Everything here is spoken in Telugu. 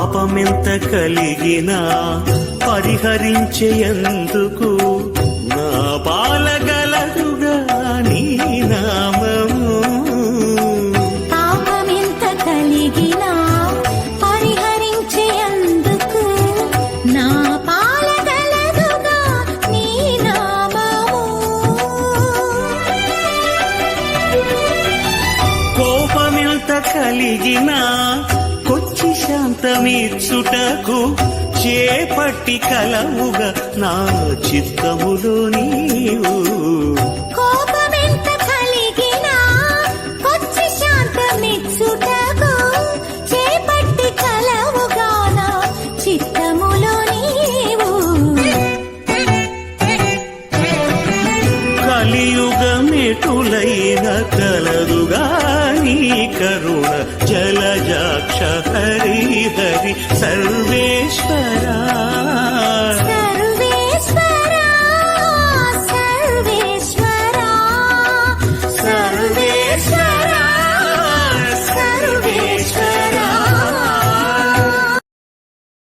పాపమెంత కలిగినా పరిహరించేందుకు నా పాలగలదుగా నీ నామము. పాపమెంత కలిగినా పరిహరించేందుకు నా పాలగలదుగా నీ నామము. కోపమెంత కలిగినా కొచ్చి శాంతమిచ్చుటకు చేపట్టి కలవుగా నా చిత్తములో నీవు. కోపమెంత కలిగినా కొచ్చి శాంతమిచ్చుటకు చేపట్టి కలవుగా నా చిత్తములో నీవు. కలియుగమెటులైన కలదుగా నీ కరుణ జలజాక్ష హరి హరి సర్వేశ్వరా.